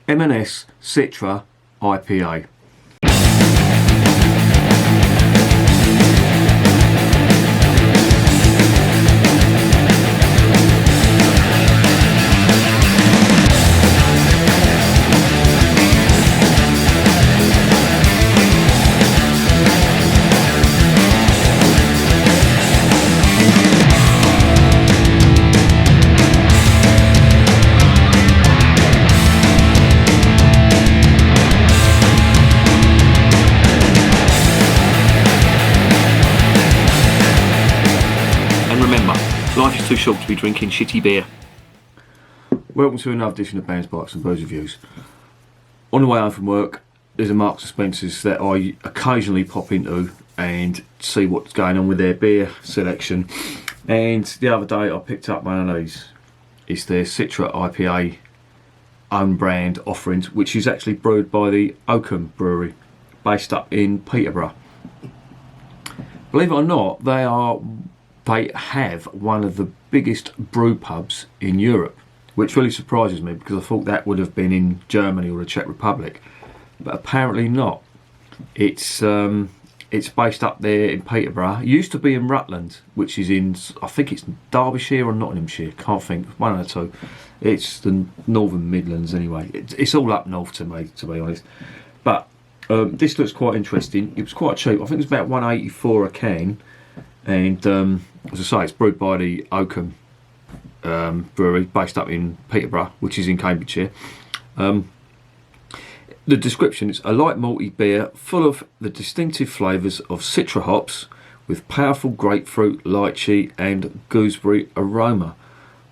M&S Citra IPA. Life is too short to be drinking shitty beer. Welcome to another edition of Bands, Bikes and Booze Reviews. On the way home from work, there's a Marks and Spencer's that I occasionally pop into and see what's going on with their beer selection. And the other day I picked up one of these. It's their Citra IPA own brand offerings, which is actually brewed by the Oakham Brewery, based up in Peterborough. Believe it or not, they have one of the biggest brew pubs in Europe, which really surprises me because I thought that would have been in Germany or the Czech Republic, but apparently not. It's based up there in Peterborough. It used to be in Rutland, which is in, I think it's Derbyshire or Nottinghamshire, can't think, one of the two. It's the Northern Midlands anyway. It's all up north to me, to be honest. But this looks quite interesting. It was quite cheap. I think it was about $1.84 a can. And as I say, it's brewed by the Oakham Brewery, based up in Peterborough, which is in Cambridgeshire. The description is a light malty beer full of the distinctive flavours of citra hops with powerful grapefruit, lychee and gooseberry aroma.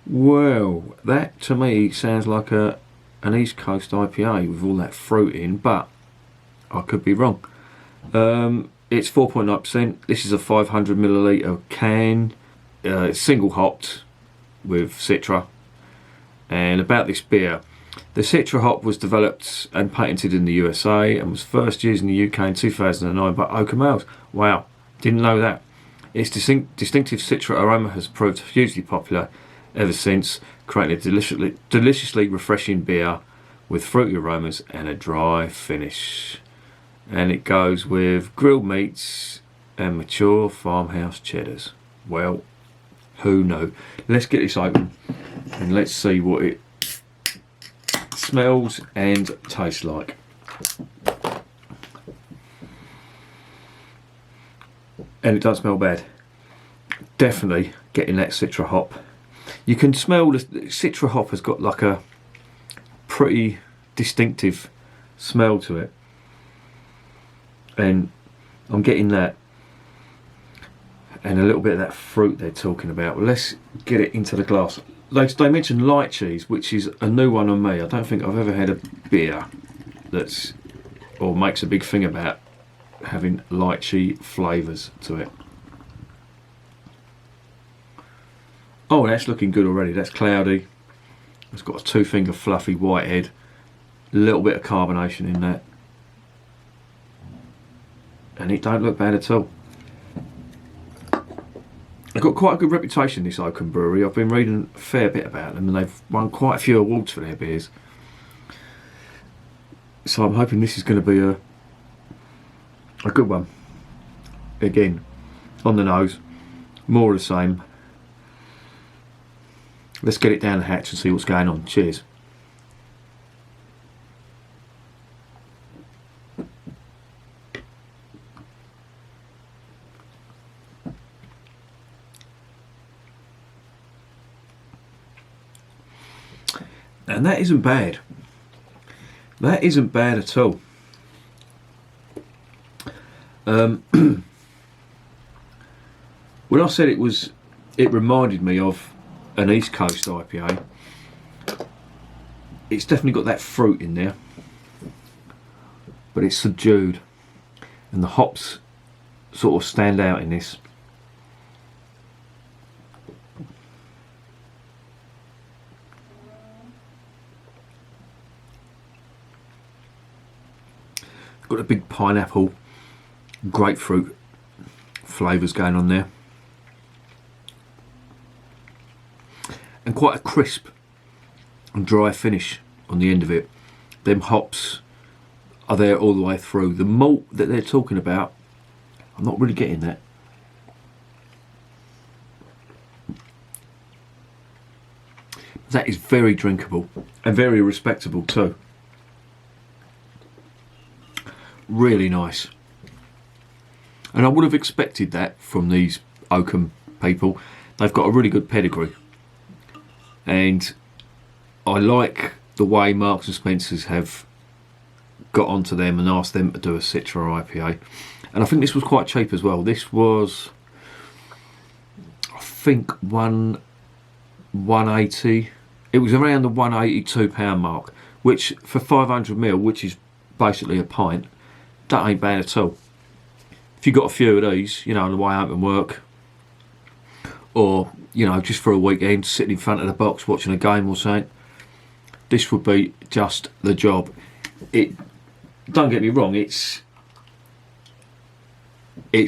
Well, that to me sounds like an East Coast IPA with all that fruit in, but I could be wrong. It's 4.9%. This is a 500ml can. It's single hopped with Citra. And about this beer, the Citra hop was developed and patented in the USA and was first used in the UK in 2009 by Oakham Ales. Wow, didn't know that. Its distinctive Citra aroma has proved hugely popular ever since, creating a deliciously refreshing beer with fruity aromas and a dry finish. And it goes with grilled meats and mature farmhouse cheddars. Well, who knows? Let's get this open and let's see what it smells and tastes like. And it doesn't smell bad. Definitely getting that Citra hop. You can smell the Citra hop has got like a pretty distinctive smell to it. And I'm getting that and a little bit of that fruit they're talking about. Well, let's get it into the glass. They mentioned lychees, which is a new one on me. I don't think I've ever had a beer that's or makes a big thing about having lychee flavours to it. Oh, that's looking good already. That's cloudy. It's got a 2-finger fluffy white head. A little bit of carbonation in that. And it don't look bad at all. They've got quite a good reputation, this Oakham Brewery. I've been reading a fair bit about them and they've won quite a few awards for their beers. So I'm hoping this is going to be a good one. Again, on the nose, more of the same. Let's get it down the hatch and see what's going on. Cheers. And that isn't bad. That isn't bad at all. When I said it reminded me of an East Coast IPA. It's definitely got that fruit in there, but it's subdued, and the hops sort of stand out in this. Got a big pineapple, grapefruit flavours going on there, and quite a crisp and dry finish on the end of it. them hops are there all the way through. The malt that they're talking about, I'm not really getting that. That is very drinkable and very respectable too. Really nice. And I would have expected that from these Oakham people. They've got a really good pedigree. And I like the way Marks and Spencer's have got onto them and asked them to do a Citra IPA. And I think this was quite cheap as well. This was, I think, 180. It was around the £182 mark, which for 500ml, which is basically a pint, that ain't bad at all. If you got a few of these, you know, on the way home from work, or, you know, just for a weekend, sitting in front of the box watching a game or something, this would be just the job. Don't get me wrong, it's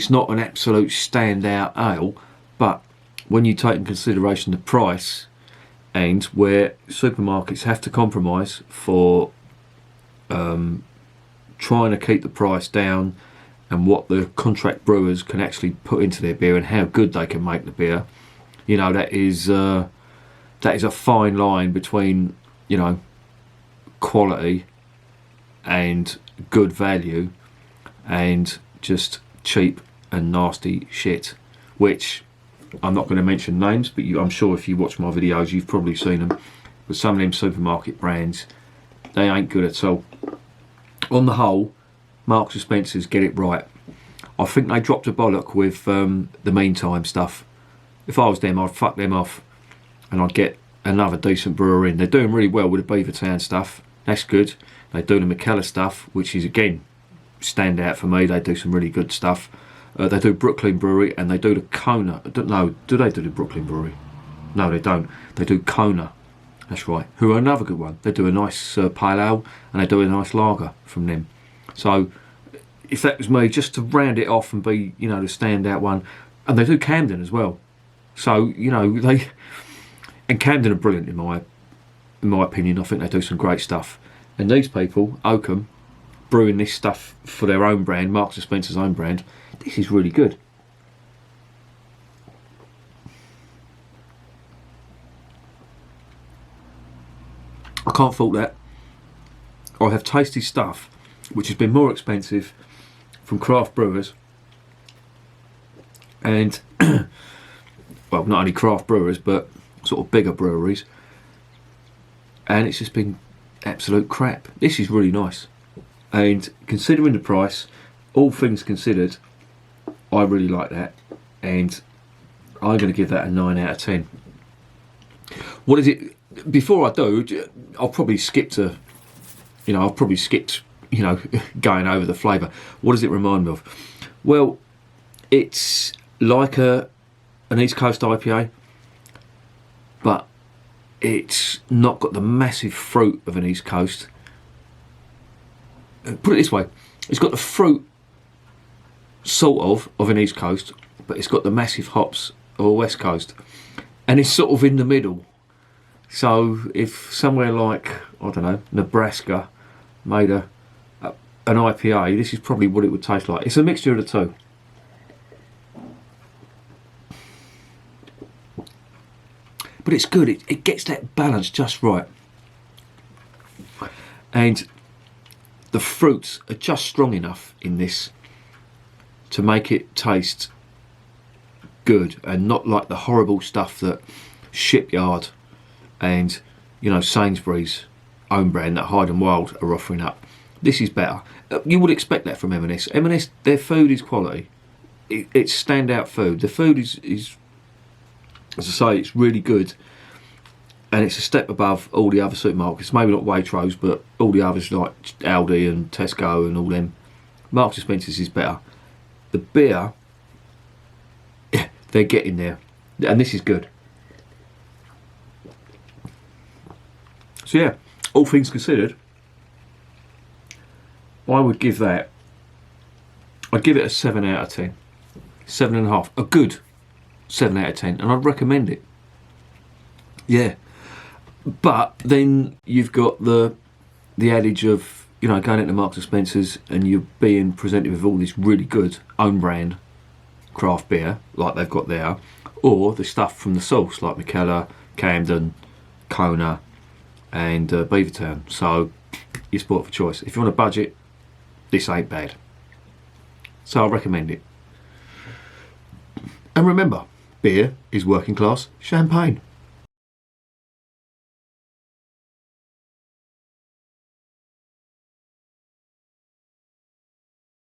not an absolute standout ale, but when you take in consideration the price and where supermarkets have to compromise for trying to keep the price down, and what the contract brewers can actually put into their beer and how good they can make the beer, you know, that is a fine line between, you know, quality and good value and just cheap and nasty shit, which I'm not going to mention names, but I'm sure if you watch my videos you've probably seen them. But some of them supermarket brands, they ain't good at all. On the whole, Marks and Spencer's get it right. I think they dropped a bollock with the Meantime stuff. If I was them, I'd fuck them off and I'd get another decent brewer in. They're doing really well with the Beavertown stuff. That's good. They do the McKellar stuff, which is again stand out for me. They do some really good stuff. They do Brooklyn Brewery and they do the Kona. I don't know, do they do the Brooklyn Brewery? No, they don't. They do Kona. That's right. Who are another good one. They do a nice pale ale and they do a nice lager from them. So if that was me, just to round it off and be, you know, the standout one. And they do Camden as well. So, you know, and Camden are brilliant in my opinion. I think they do some great stuff. And these people, Oakham, brewing this stuff for their own brand, Marks and Spencer's own brand, this is really good. I can't fault that. I have tasted stuff which has been more expensive from craft brewers, and well, not only craft brewers but sort of bigger breweries, and it's just been absolute crap. This is really nice, and considering the price, all things considered, I really like that, and I'm going to give that a 9 out of 10. What is it? Before I do, I'll probably skip going over the flavour. What does it remind me of? Well, it's like an East Coast IPA, but it's not got the massive fruit of an East Coast. Put it this way, it's got the fruit sort of an East Coast, but it's got the massive hops of a West Coast, and it's sort of in the middle. So if somewhere like, I don't know, Nebraska made an IPA, this is probably what it would taste like. It's a mixture of the two. But it's good, it gets that balance just right. And the fruits are just strong enough in this to make it taste good, and not like the horrible stuff that Shipyard and, you know, Sainsbury's own brand, that Hyde and Wild, are offering up. This is better. You would expect that from M&S. M&S, their food is quality. It's standout food. The food is, as I say, it's really good, and it's a step above all the other supermarkets. Maybe not Waitrose, but all the others like Aldi and Tesco and all them. Marks and Spencer's is better. The beer, they're getting there, and this is good. So yeah, all things considered, I would give that, I'd give it a 7 out of 10. 7.5, a good 7 out of 10, and I'd recommend it. Yeah, but then you've got the the adage of, you know, going into Marks and Spencer's and you're being presented with all this really good own brand craft beer like they've got there, or the stuff from the source like McKellar, Camden, Kona and Beavertown. So you're spoilt for choice. If you're on a budget, this ain't bad. So I recommend it. And remember, beer is working class champagne.